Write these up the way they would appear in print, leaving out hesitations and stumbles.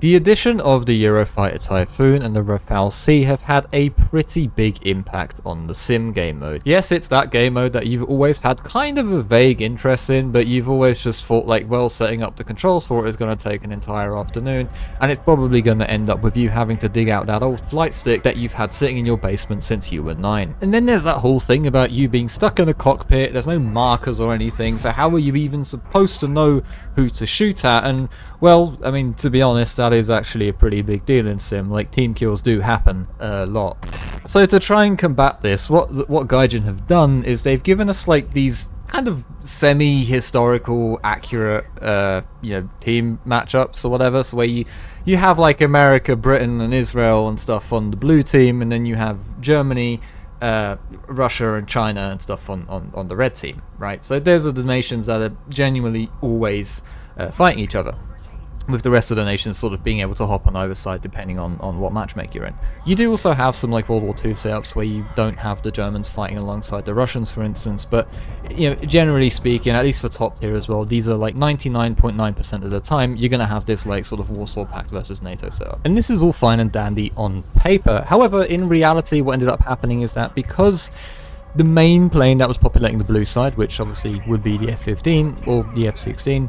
The addition of the Eurofighter Typhoon and the Rafale C have had a pretty big impact on the sim game mode. Yes, it's that game mode that you've always had kind of a vague interest in, but you've always just thought like, well, setting up the controls for it is going to take an entire afternoon, and it's probably going to end up with you having to dig out that old flight stick that you've had sitting in your basement since you were 9. And then there's that whole thing about you being stuck in a cockpit, there's no markers or anything, so how are you even supposed to know who to shoot at? And well, I mean, to be honest, that is actually a pretty big deal in sim. Like, team kills do happen a lot. So to try and combat this, what Gaijin have done is they've given us like these kind of semi-historical, accurate, team matchups or whatever. So where you have like America, Britain, and Israel and stuff on the blue team, and then you have Germany, Russia and China and stuff on the red team, right? So those are the nations that are genuinely always fighting each other, with the rest of the nations sort of being able to hop on either side depending on what matchmaker you're in. You do also have some like World War II setups where you don't have the Germans fighting alongside the Russians, for instance, but generally speaking, at least for top tier as well, these are like 99.9% of the time you're going to have this like sort of Warsaw Pact versus NATO setup. And this is all fine and dandy on paper. However, in reality, what ended up happening is that because the main plane that was populating the blue side, which obviously would be the F-15 or the F-16,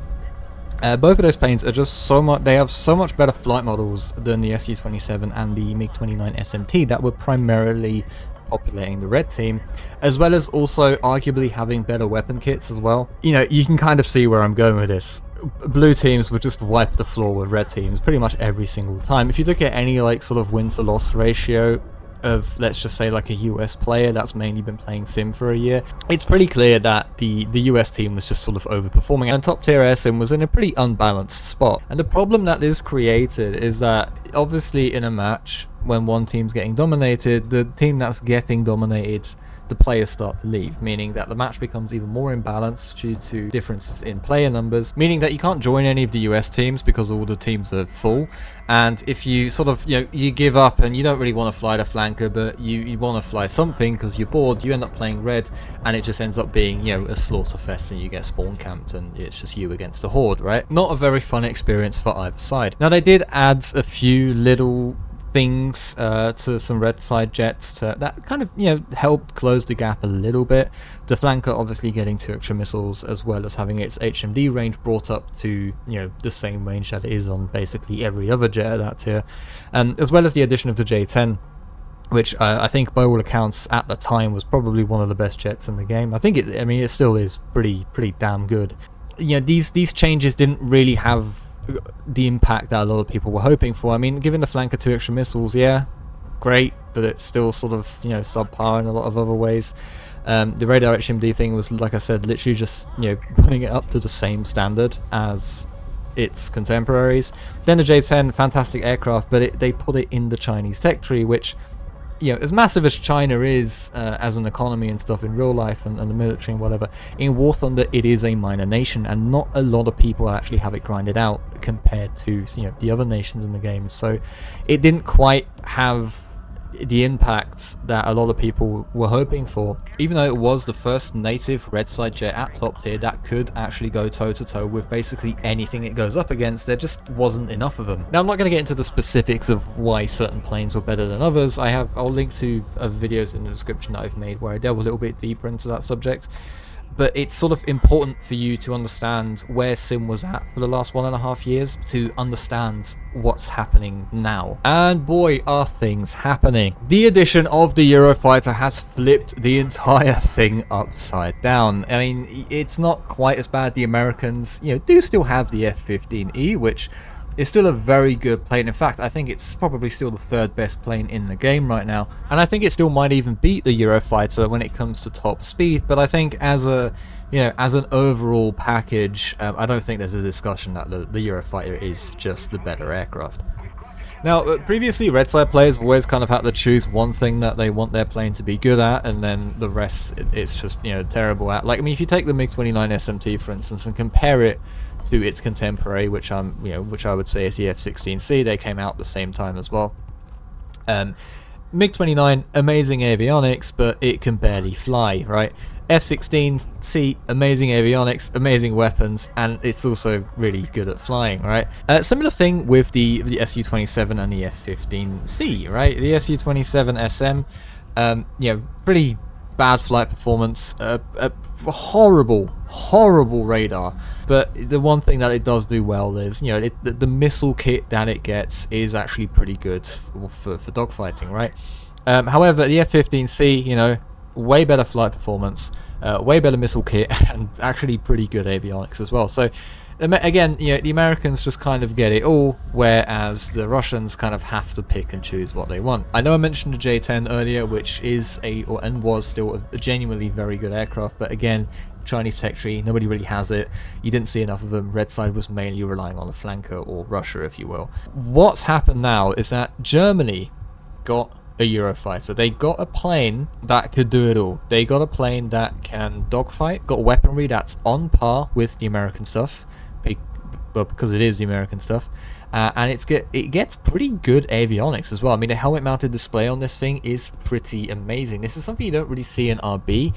both of those planes are just they have so much better flight models than the Su-27 and the MiG-29 SMT that were primarily populating the red team, as well as also arguably having better weapon kits as well. You can kind of see where I'm going with this. Blue teams would just wipe the floor with red teams pretty much every single time. If you look at any like sort of win to loss ratio of, let's just say, like a US player that's mainly been playing sim for a year, it's pretty clear that the US team was just sort of overperforming, and top tier air sim was in a pretty unbalanced spot. And the problem that is created is that obviously in a match, when one team's getting dominated, the team that's getting dominated, the players start to leave, meaning that the match becomes even more imbalanced due to differences in player numbers, meaning that you can't join any of the US teams because all the teams are full. And if you sort of, you give up and you don't really want to fly the flanker, but you want to fly something because you're bored, you end up playing red, and it just ends up being, a slaughter fest, and you get spawn camped and it's just you against the horde, right? Not a very fun experience for either side. Now, they did add a few little things to some red side jets that kind of helped close the gap a little bit. The flanker obviously getting 2 extra missiles, as well as having its HMD range brought up to the same range that it is on basically every other jet at that tier, as well as the addition of the J-10, which I think by all accounts at the time was probably one of the best jets in the game. I think it still is pretty damn good. These changes didn't really have the impact that a lot of people were hoping for. I mean, giving the flanker 2 extra missiles, yeah, great, but it's still sort of subpar in a lot of other ways. The radar HMD thing was, like I said, literally just putting it up to the same standard as its contemporaries. Then the J-10, fantastic aircraft, but they put it in the Chinese tech tree, which as massive as China is as an economy and stuff in real life and the military and whatever, in War Thunder it is a minor nation, and not a lot of people actually have it grinded out compared to the other nations in the game. So it didn't quite have the impacts that a lot of people were hoping for, even though it was the first native red side jet at top tier that could actually go toe to toe with basically anything it goes up against. There just wasn't enough of them. Now, I'm not going to get into the specifics of why certain planes were better than others. I'll link to videos in the description that I've made where I delve a little bit deeper into that subject. But it's sort of important for you to understand where sim was at for the last 1.5 years to understand what's happening now. And boy, are things happening. The addition of the Eurofighter has flipped the entire thing upside down. I mean, it's not quite as bad. The Americans, do still have the F-15E, which is still a very good plane. In fact, I think it's probably still the 3rd best plane in the game right now, and I think it still might even beat the Eurofighter when it comes to top speed. But I think as an overall package, I don't think there's a discussion that the Eurofighter is just the better aircraft. Now, previously, red side players always kind of had to choose one thing that they want their plane to be good at, and then the rest it's just terrible at. Like, I mean, if you take the MiG-29 SMT, for instance, and compare it to its contemporary, which I would say is the F-16C, they came out at the same time as well. MiG-29, amazing avionics, but it can barely fly, right? F-16C, amazing avionics, amazing weapons, and it's also really good at flying, right? Similar thing with the Su-27 and the F-15C, right? The Su-27SM, pretty bad flight performance, a horrible radar. But the one thing that it does do well is, the missile kit that it gets is actually pretty good for dogfighting, right? However, the F-15C, way better flight performance, way better missile kit, and actually pretty good avionics as well. So again, the Americans just kind of get it all, whereas the Russians kind of have to pick and choose what they want. I know I mentioned the J-10 earlier, which is and was still a genuinely very good aircraft, but again, Chinese tech tree, nobody really has it. You didn't see enough of them. Red side was mainly relying on a flanker, or Russia, if you will. What's happened now is that Germany got a Eurofighter. They got a plane that could do it all. They got a plane that can dogfight, got weaponry that's on par with the American stuff, because it is the American stuff, and it gets pretty good avionics as well. I mean, the helmet mounted display on this thing is pretty amazing. This is something you don't really see in RB,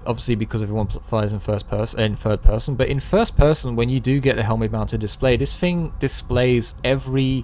obviously because everyone flies in third person, but in first person, when you do get the helmet mounted display, this thing displays every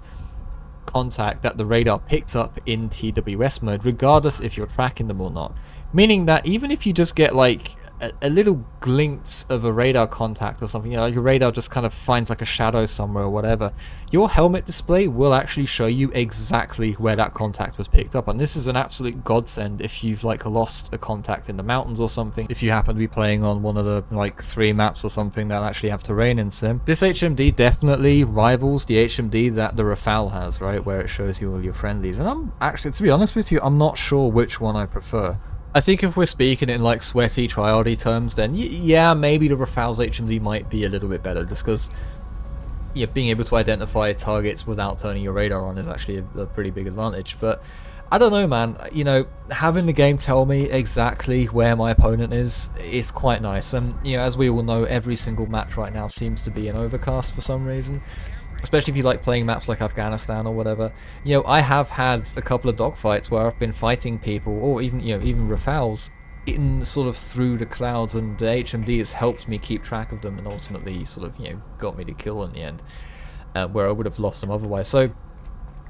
contact that the radar picks up in TWS mode, regardless if you're tracking them or not. Meaning that even if you just get like a little glimpse of a radar contact or something, like your radar just kind of finds like a shadow somewhere or whatever, your helmet display will actually show you exactly where that contact was picked up. And this is an absolute godsend if you've like lost a contact in the mountains or something, if you happen to be playing on one of the like 3 maps or something that actually have terrain in sim. This HMD definitely rivals the HMD that the Rafale has, right, where it shows you all your friendlies. And I'm actually, to be honest with you, I'm not sure which one I prefer. I think if we're speaking in like sweaty triality terms, then yeah, maybe the Rafale's HMD might be a little bit better, just because being able to identify targets without turning your radar on is actually a pretty big advantage. But I don't know, man, having the game tell me exactly where my opponent is quite nice. And as we all know, every single match right now seems to be an overcast for some reason. Especially if you like playing maps like Afghanistan or whatever. I have had a couple of dogfights where I've been fighting people, or even Rafales, in sort of through the clouds, and the HMD has helped me keep track of them, and ultimately sort of got me to kill in the end, where I would have lost them otherwise. So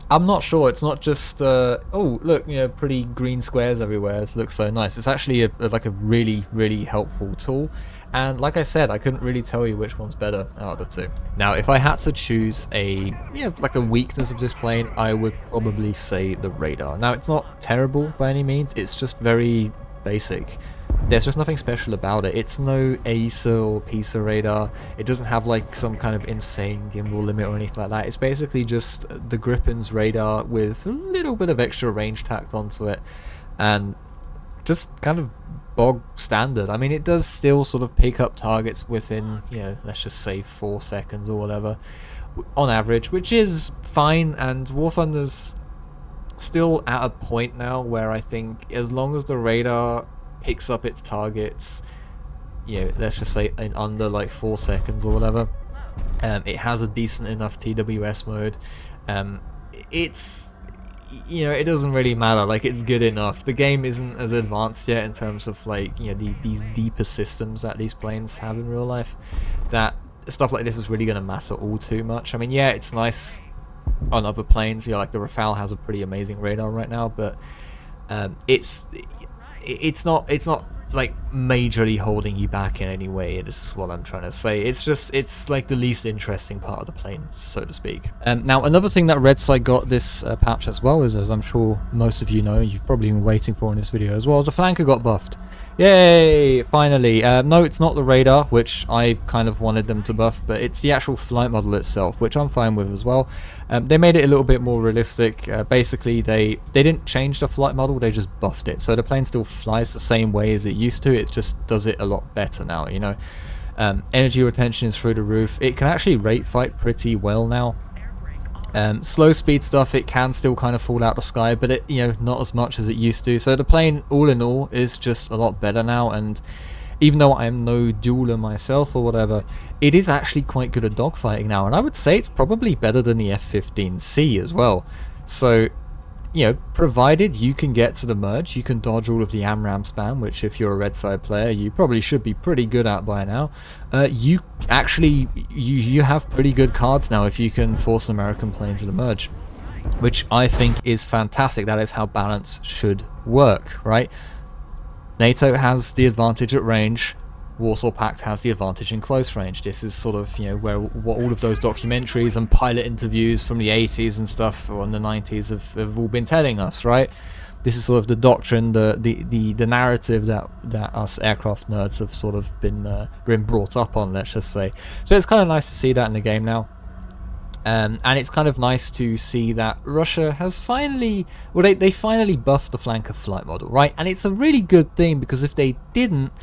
I'm not sure. It's not just oh look, pretty green squares everywhere. It looks so nice. It's actually like a really helpful tool. And like I said, I couldn't really tell you which one's better out of the two. Now, if I had to choose a weakness of this plane, I would probably say the radar. Now, it's not terrible by any means. It's just very basic. There's just nothing special about it. It's no ASA or PISA radar. It doesn't have like some kind of insane gimbal limit or anything like that. It's basically just the Gripen's radar with a little bit of extra range tacked onto it, and just kind of bog standard. I mean, it does still sort of pick up targets within, let's just say 4 seconds or whatever, on average, which is fine. And War Thunder's still at a point now where I think as long as the radar picks up its targets, let's just say in under like 4 seconds or whatever, it has a decent enough TWS mode. It doesn't really matter, like it's good enough. The game isn't as advanced yet in terms of like these deeper systems that these planes have in real life, that stuff like this is really going to matter all too much. I mean, yeah, it's nice on other planes, like the Rafale has a pretty amazing radar right now, but it's not like majorly holding you back in any way. This is what I'm trying to say. It's like the least interesting part of the plane, so to speak. Now, another thing that Red Side got this patch as well is, as I'm sure most of you know, you've probably been waiting for in this video as well, the flanker got buffed. Yay! Finally. No, it's not the radar, which I kind of wanted them to buff, but it's the actual flight model itself, which I'm fine with as well. They made it a little bit more realistic. Basically, they didn't change the flight model, they just buffed it. So the plane still flies the same way as it used to, it just does it a lot better now, Energy retention is through the roof. It can actually rate fight pretty well now. Slow speed stuff, it can still kind of fall out the sky, but it not as much as it used to. So the plane, all in all, is just a lot better now. And even though I am no dueler myself or whatever, it is actually quite good at dogfighting now, and I would say it's probably better than the F-15C as well. So you know, provided you can get to the merge, you can dodge all of the AMRAM spam, which if you're a red side player, you probably should be pretty good at by now. You actually, you have pretty good cards now if you can force an American plane to the merge, which I think is fantastic. That is how balance should work, right? NATO has the advantage at range. Warsaw Pact has the advantage in close range. This is sort of, you know, where what all of those documentaries and pilot interviews from the 80s and stuff, or in the 90s, have all been telling us, right? This is sort of the doctrine, the narrative that us aircraft nerds have sort of been brought up on, let's just say. So it's kind of nice to see that in the game now. And it's kind of nice to see that Russia has finally, well, they finally buffed the flanker flight model, right? And it's a really good thing, because if they didn't,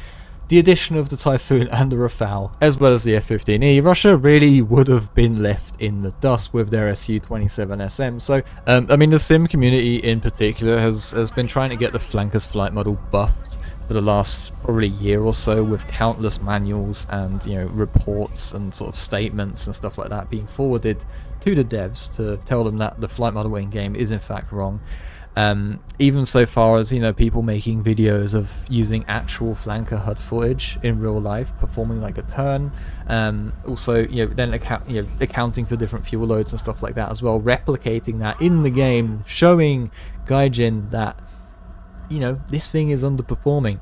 the addition of the Typhoon and the Rafale, as well as the F-15E, Russia really would have been left in the dust with their Su-27SM. So, I mean, the sim community in particular has been trying to get the flankers flight model buffed for the last probably year or so, with countless manuals and, you know, reports and sort of statements and stuff like that being forwarded to the devs to tell them that the flight model in game is in fact wrong. Even so far as, you know, people making videos of using actual flanker HUD footage in real life, performing like a turn. Also, you know, then accounting for different fuel loads and stuff like that as well, replicating that in the game, showing Gaijin that, you know, this thing is underperforming.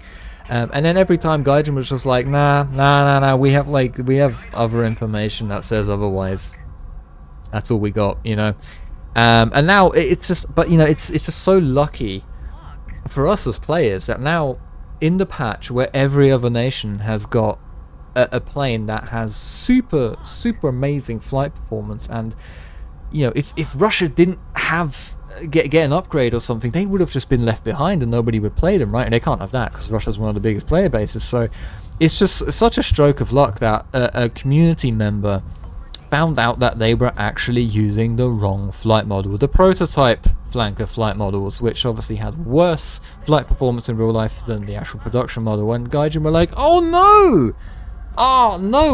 And then every time Gaijin was just like, nah, we have other information that says otherwise. That's all we got, you know. And now it's just, but you know, it's just so lucky for us as players that now in the patch where every other nation has got a plane that has super amazing flight performance, and you know, if Russia didn't have get an upgrade or something, they would have just been left behind and nobody would play them, right? And they can't have that because Russia's one of the biggest player bases. So it's just such a stroke of luck that a community member found out that they were actually using the wrong flight model, the prototype flanker flight models, which obviously had worse flight performance in real life than the actual production model. And Gaijin were like, oh no,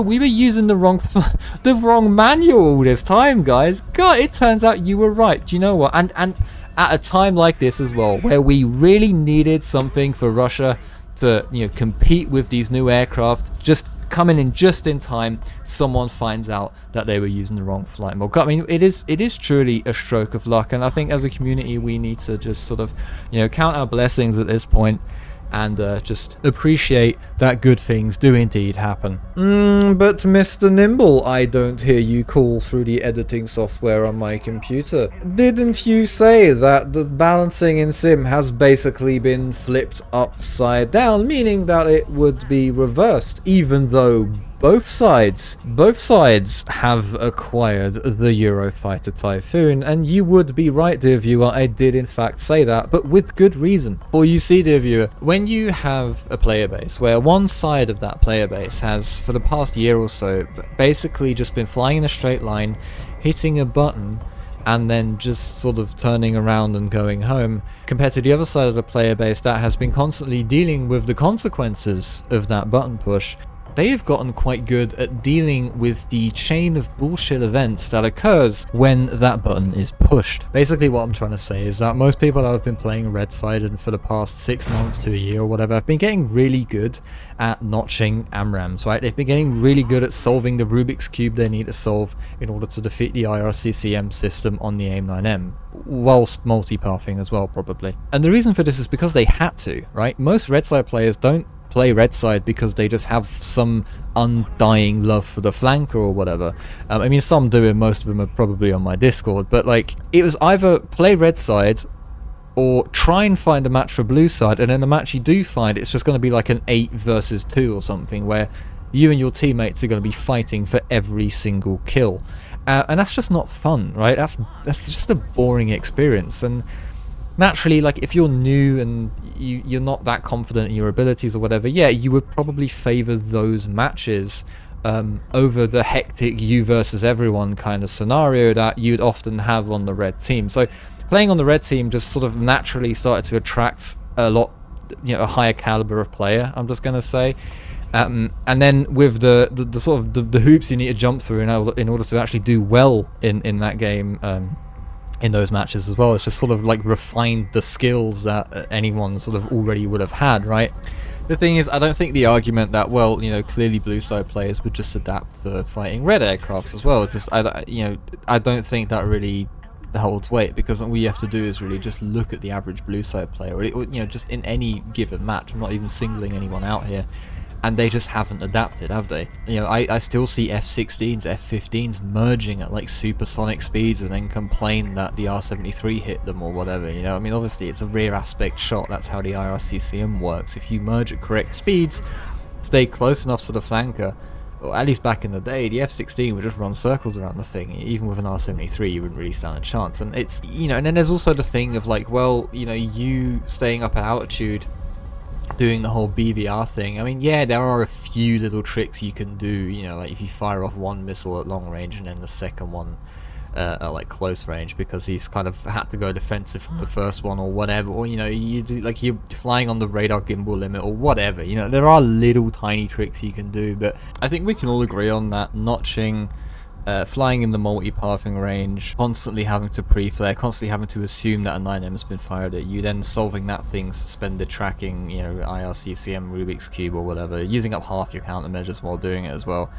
we were using the wrong manual all this time, guys. God, it turns out you were right. Do you know what? And at a time like this as well, where we really needed something for Russia to, you know, compete with these new aircraft, just coming in just in time, someone finds out that they were using the wrong flight model. I mean, it is truly a stroke of luck, and I think as a community we need to just sort of, you know, count our blessings at this point and just appreciate that good things do indeed happen. But Mr. Nimble, I don't hear you call through the editing software on my computer. Didn't you say that the balancing in Sim has basically been flipped upside down, meaning that it would be reversed, even though both sides have acquired the Eurofighter Typhoon? And you would be right, dear viewer, I did in fact say that, but with good reason. For you see, dear viewer, when you have a player base where one side of that player base has, for the past year or so, basically just been flying in a straight line, hitting a button, and then just sort of turning around and going home, compared to the other side of the player base that has been constantly dealing with the consequences of that button push, they have gotten quite good at dealing with the chain of bullshit events that occurs when that button is pushed. Basically what I'm trying to say is that most people that have been playing red side and for the past 6 months to a year or whatever have been getting really good at notching AMRAMs, right? They've been getting really good at solving the Rubik's Cube they need to solve in order to defeat the IRCCM system on the AIM-9M, whilst multipathing as well, probably. And the reason for this is because they had to, right? Most red side players don't play red side because they just have some undying love for the flanker or whatever. I mean, some do, and most of them are probably on my Discord, but like, it was either play red side or try and find a match for blue side, and then the match you do find, it's just going to be like an 8 versus 2 or something, where you and your teammates are going to be fighting for every single kill. And that's just not fun, right? That's just a boring experience. And naturally, like, if you're new and you're not that confident in your abilities or whatever, yeah, you would probably favor those matches over the hectic you versus everyone kind of scenario that you'd often have on the red team. So playing on the red team just sort of naturally started to attract a lot, you know, a higher caliber of player, I'm just gonna say. And then with the sort of the hoops you need to jump through in order to actually do well in that game, in those matches as well. It's just sort of like refined the skills that anyone sort of already would have had, right? The thing is, I don't think the argument that, well, you know, clearly blue side players would just adapt to fighting red aircrafts as well, just, I don't think that really holds weight, because all you have to do is really just look at the average blue side player, or, you know, just in any given match. I'm not even singling anyone out here, and they just haven't adapted, have they? You know, I still see F-16s, F-15s merging at like supersonic speeds and then complain that the R-73 hit them or whatever, you know? I mean, obviously it's a rear aspect shot, that's how the IRCCM works. If you merge at correct speeds, stay close enough to the flanker, or at least back in the day, the F-16 would just run circles around the thing. Even with an R-73, you wouldn't really stand a chance. And it's, you know, and then there's also the thing of like, well, you know, you staying up at altitude, doing the whole BVR thing. I mean, yeah, there are a few little tricks you can do, you know, like if you fire off one missile at long range and then the second one at like close range, because he's kind of had to go defensive from the first one or whatever, or, you know, you do, like, you're flying on the radar gimbal limit or whatever, you know, there are little tiny tricks you can do. But I think we can all agree on that notching, flying in the multi-pathing range, constantly having to pre-flare, constantly having to assume that a 9M has been fired at you, then solving that thing, suspended tracking, you know, IRCCM, Rubik's Cube or whatever, using up half your countermeasures while doing it as well.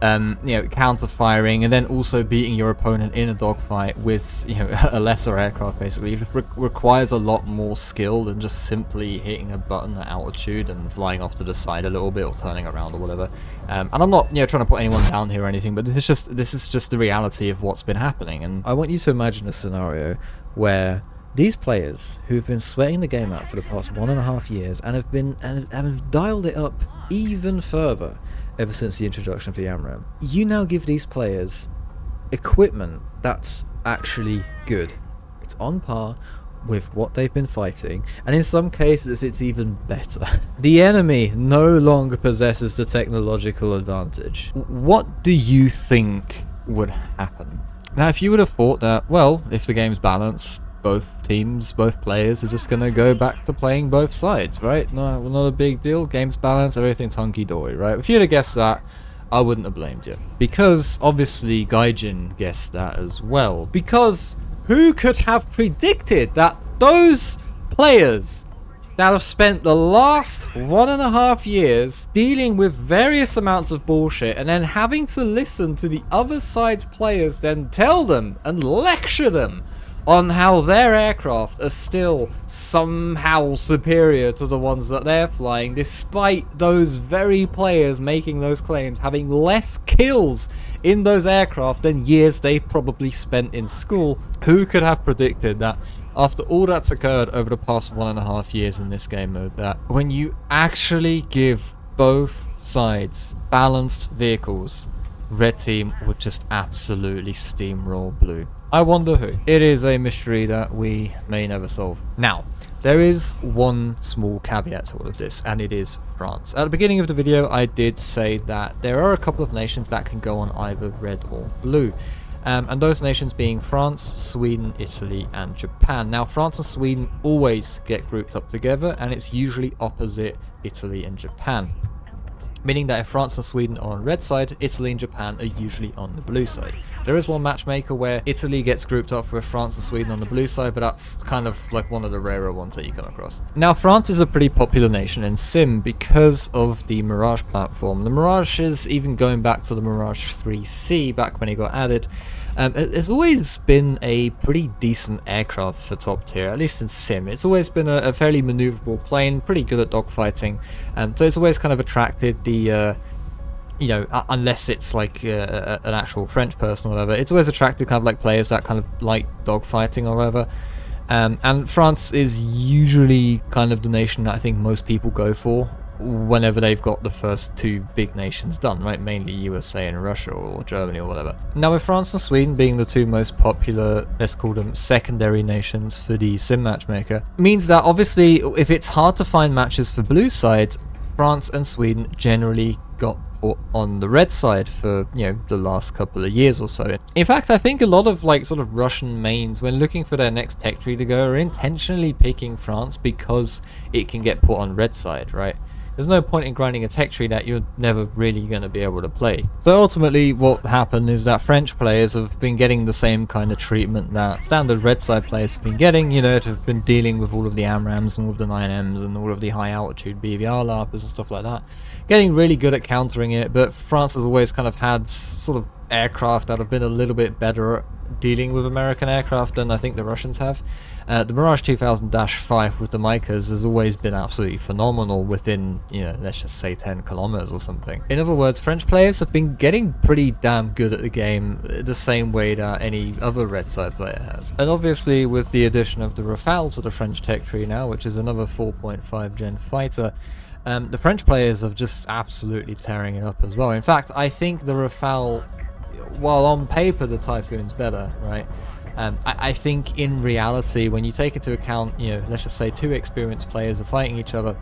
You know, counter-firing, and then also beating your opponent in a dogfight with, you know, a lesser aircraft, basically. It requires a lot more skill than just simply hitting a button at altitude and flying off to the side a little bit or turning around or whatever. And I'm not, you know, trying to put anyone down here or anything, but this is just the reality of what's been happening. And I want you to imagine a scenario where these players who've been sweating the game out for the past 1.5 years and have dialed it up even further ever since the introduction of the AMRAAM, you now give these players equipment that's actually good. It's on par with what they've been fighting, and in some cases it's even better. The enemy no longer possesses the technological advantage. What do you think would happen? Now, if you would have thought that, well, if the game's balanced, both teams, both players are just going to go back to playing both sides, right? No, not a big deal. Game's balanced, everything's hunky-dory, right? If you'd have guessed that, I wouldn't have blamed you. Because, obviously, Gaijin guessed that as well. Because who could have predicted that those players that have spent the last 1.5 years dealing with various amounts of bullshit and then having to listen to the other side's players then tell them and lecture them on how their aircraft are still somehow superior to the ones that they're flying, despite those very players making those claims having less kills in those aircraft than years they've probably spent in school? Who could have predicted that after all that's occurred over the past 1.5 years in this game mode, that when you actually give both sides balanced vehicles, red team would just absolutely steamroll blue? I wonder who. It is a mystery that we may never solve. Now, there is one small caveat to all of this, and it is France. At the beginning of the video, I did say that there are a couple of nations that can go on either red or blue. And those nations being France, Sweden, Italy, and Japan. Now, France and Sweden always get grouped up together, and it's usually opposite Italy and Japan. Meaning that if France and Sweden are on red side, Italy and Japan are usually on the blue side. There is one matchmaker where Italy gets grouped up with France and Sweden on the blue side, but that's kind of like one of the rarer ones that you come across. Now, France is a pretty popular nation in Sim because of the Mirage platform. The Mirage is even going back to the Mirage 3C back when it got added. It's always been a pretty decent aircraft for top tier, at least in Sim. It's always been a fairly maneuverable plane, pretty good at dogfighting, so it's always kind of attracted the, you know, unless it's like an actual French person or whatever, it's always attracted kind of like players that kind of like dogfighting or whatever. And France is usually kind of the nation that I think most people go for whenever they've got the first two big nations done, right? Mainly USA and Russia or Germany or whatever. Now, with France and Sweden being the two most popular, let's call them secondary nations for the Sim matchmaker, means that obviously if it's hard to find matches for blue side, France and Sweden generally got put on the red side for, you know, the last couple of years or so. In fact, I think a lot of like sort of Russian mains, when looking for their next tech tree to go, are intentionally picking France because it can get put on red side, right? there's no point in grinding a tech tree that you're never really going to be able to play. So ultimately what happened is that French players have been getting the same kind of treatment that standard red side players have been getting, you know, have been dealing with all of the AMRAMs and all of the 9Ms and all of the high altitude BVR larpers and stuff like that, getting really good at countering it. But France has always kind of had sort of aircraft that have been a little bit better at dealing with American aircraft than I think the Russians have. The Mirage 2000-5 with the Micas has always been absolutely phenomenal within, you know, let's just say 10 kilometers or something. In other words, French players have been getting pretty damn good at the game the same way that any other red side player has. And obviously with the addition of the Rafale to the French tech tree now, which is another 4.5 gen fighter, the French players are just absolutely tearing it up as well. In fact, I think the Rafale, while on paper the Typhoon's better, right? I think in reality, when you take into account, you know, let's just say 2 experienced players are fighting each other,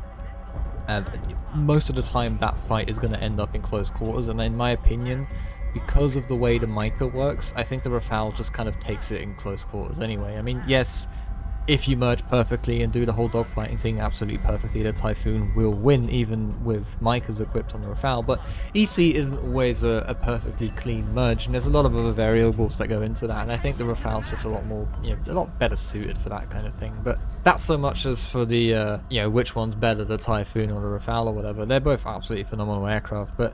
most of the time that fight is going to end up in close quarters. And in my opinion, because of the way the Mica works, I think the Rafale just kind of takes it in close quarters anyway. I mean, yes, if you merge perfectly and do the whole dogfighting thing absolutely perfectly, the Typhoon will win, even with Micas equipped on the Rafale. But EC isn't always a perfectly clean merge, and there's a lot of other variables that go into that. And I think the Rafale's just a lot more, you know, a lot better suited for that kind of thing. But that's so much as for the, you know, which one's better, the Typhoon or the Rafale or whatever. They're both absolutely phenomenal aircraft, but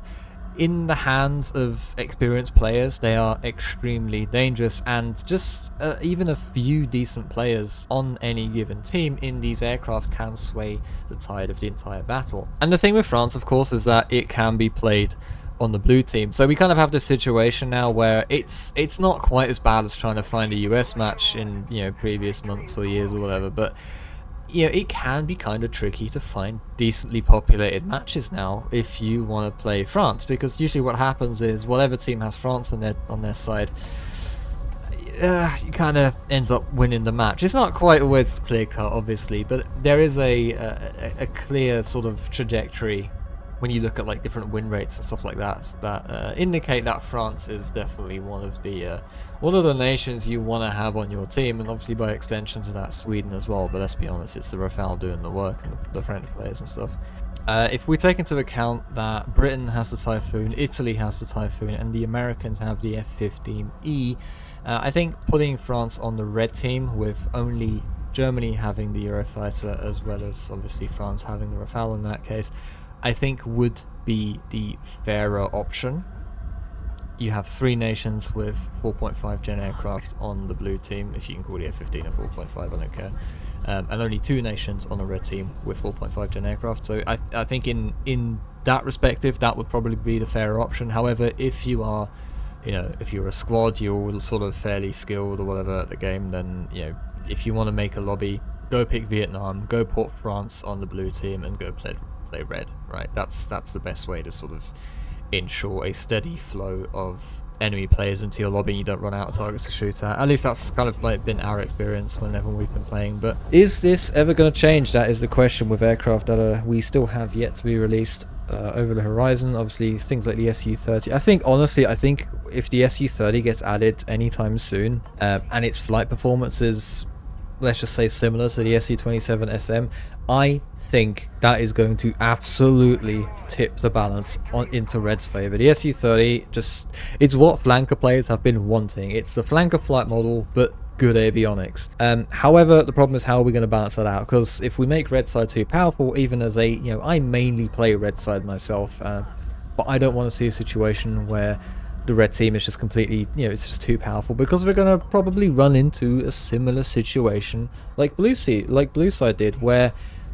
in the hands of experienced players, they are extremely dangerous, and just even a few decent players on any given team in these aircraft can sway the tide of the entire battle. And the thing with France, of course, is that it can be played on the blue team. So we kind of have this situation now where it's not quite as bad as trying to find a US match in, you know, previous months or years or whatever, but you know, it can be kind of tricky to find decently populated matches now if you want to play France, because usually what happens is whatever team has France on their side, you kind of ends up winning the match. It's not quite always clear cut, obviously, but there is a clear sort of trajectory when you look at like different win rates and stuff like that that indicate that France is definitely one of the nations you want to have on your team, and obviously by extension to that Sweden as well. But let's be honest, it's the Rafale doing the work and the French players and stuff. If we take into account that Britain has the Typhoon, Italy has the Typhoon, and the Americans have the F-15E, I think putting France on the red team with only Germany having the Eurofighter as well as obviously France having the Rafale in that case, I think would be the fairer option. You have 3 nations with 4.5 gen aircraft on the blue team, if you can call the F-15 a 4.5, I don't care, and only 2 nations on the red team with 4.5 gen aircraft. So I think in that respective, that would probably be the fairer option. However, if you are, you know, if you're a squad, you're all sort of fairly skilled or whatever at the game, then, you know, if you want to make a lobby, go pick Vietnam, go put France on the blue team, and go play red, right? That's the best way to sort of ensure a steady flow of enemy players into your lobby and you don't run out of targets to shoot at least that's kind of like been our experience whenever we've been playing. But is this ever going to change? That is the question with aircraft that we still have yet to be released over the horizon. Obviously things like the Su-30, I think if the Su-30 gets added anytime soon, and its flight performance is, let's just say, similar to the Su-27 SM, I think that is going to absolutely tip the balance into Red's favour. The Su-30, it's what flanker players have been wanting. It's the flanker flight model, but good avionics. However, the problem is how are we going to balance that out? Because if we make Red side too powerful, even as a, you know, I mainly play Red side myself, but I don't want to see a situation where the red team is just completely, you know, it's just too powerful, because we're going to probably run into a similar situation like blue side did, where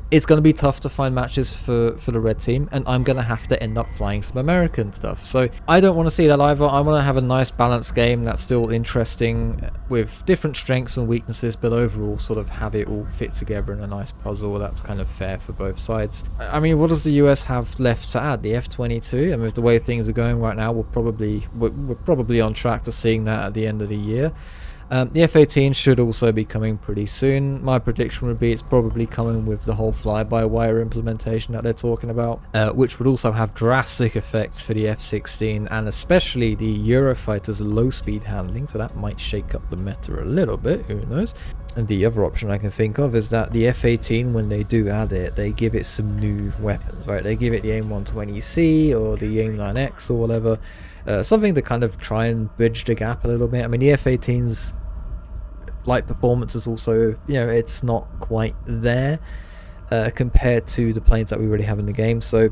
it's going to be tough to find matches for the red team, and I'm going to have to end up flying some American stuff. So I don't want to see that either. I want to have a nice balanced game that's still interesting with different strengths and weaknesses, but overall sort of have it all fit together in a nice puzzle that's kind of fair for both sides. I mean, what does the US have left to add? The F-22? I mean, with the way things are going right now, we're probably on track to seeing that at the end of the year. The F-18 should also be coming pretty soon. My prediction would be it's probably coming with the whole fly-by-wire implementation that they're talking about, which would also have drastic effects for the F-16 and especially the Eurofighter's low-speed handling, so that might shake up the meta a little bit, who knows. And the other option I can think of is that the F-18, when they do add it, they give it some new weapons, right? They give it the AIM-120C or the AIM-9X or whatever, something to kind of try and bridge the gap a little bit. I mean, the F-18's flight performance is also, you know, it's not quite there compared to the planes that we already have in the game, so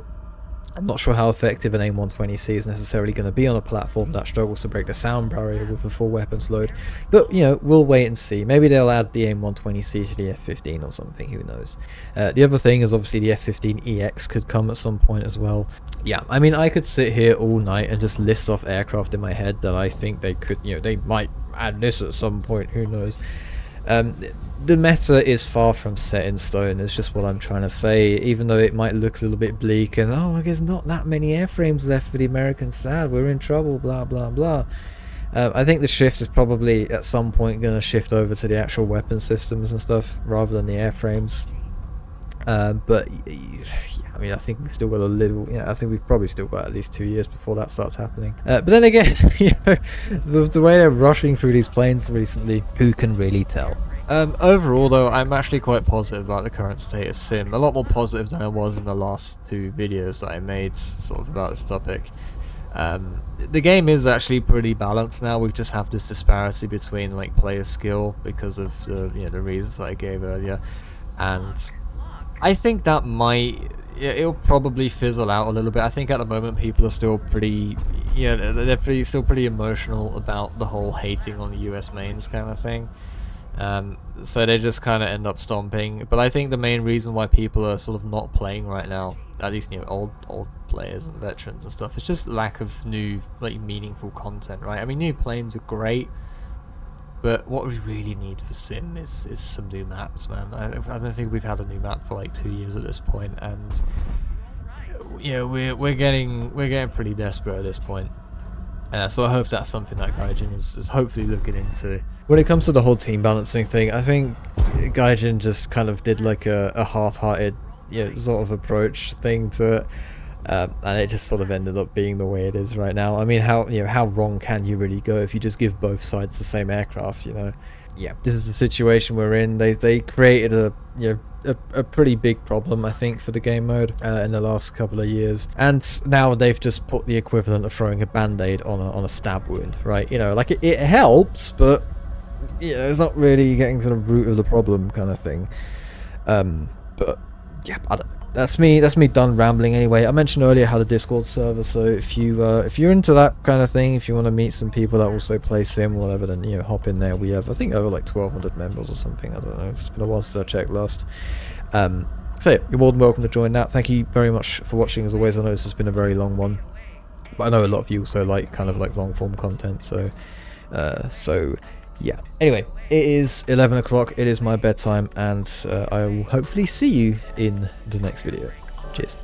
I'm not sure how effective an AIM-120C is necessarily going to be on a platform that struggles to break the sound barrier with a full weapons load, but you know, we'll wait and see. Maybe they'll add the AIM-120C to the F-15 or something, who knows. The other thing is obviously the F-15EX could come at some point as well. Yeah, I mean, I could sit here all night and just list off aircraft in my head that I think they could, you know, they might add this at some point, who knows. The meta is far from set in stone, is just what I'm trying to say, even though it might look a little bit bleak and, oh, there's not that many airframes left for the Americans, sad, we're in trouble, blah blah blah. I think the shift is probably at some point going to shift over to the actual weapon systems and stuff rather than the airframes. But yeah, I mean, I think we've still got a little, I think we've probably still got at least 2 years before that starts happening. But then again, you know, the way they're rushing through these planes recently, who can really tell? Overall though, I'm actually quite positive about the current state of Sim. A lot more positive than I was in the last 2 videos that I made sort of about this topic. The game is actually pretty balanced now. We just have this disparity between like player skill because of the, you know, the reasons that I gave earlier, and I think that it'll probably fizzle out a little bit. I think at the moment people are still pretty, they're still pretty emotional about the whole hating on the US mains kind of thing. So they just kind of end up stomping. But I think the main reason why people are sort of not playing right now, at least, you know, old players and veterans and stuff, it's just lack of new, like, meaningful content, right? I mean, new planes are great, but what we really need for Sim is some new maps, man. I don't think we've had a new map for like 2 years at this point, and you know, we're getting pretty desperate at this point. So I hope that's something that Gaijin is hopefully looking into. When it comes to the whole team balancing thing, I think Gaijin just kind of did like a half-hearted, you know, sort of approach thing to it, and it just sort of ended up being the way it is right now. I mean, how wrong can you really go if you just give both sides the same aircraft, you know? Yeah, this is the situation we're in. They created a pretty big problem, I think, for the game mode in the last couple of years, and now they've just put the equivalent of throwing a band-aid on a stab wound, right? You know, like it helps, but you know, it's not really getting to the root of the problem kind of thing. But yeah, I don't know. That's me done rambling anyway. I mentioned earlier how the Discord server, so if you're into that kind of thing, if you want to meet some people that also play Sim or whatever, then, you know, hop in there. We have, I think, over like 1,200 members or something. I don't know, it's been a while since I checked last. So yeah, you're more than welcome to join that. Thank you very much for watching. As always, I know this has been a very long one, but I know a lot of you also like kind of like long form content, so yeah. Anyway, it is 11 o'clock, it is my bedtime, and I will hopefully see you in the next video. Cheers.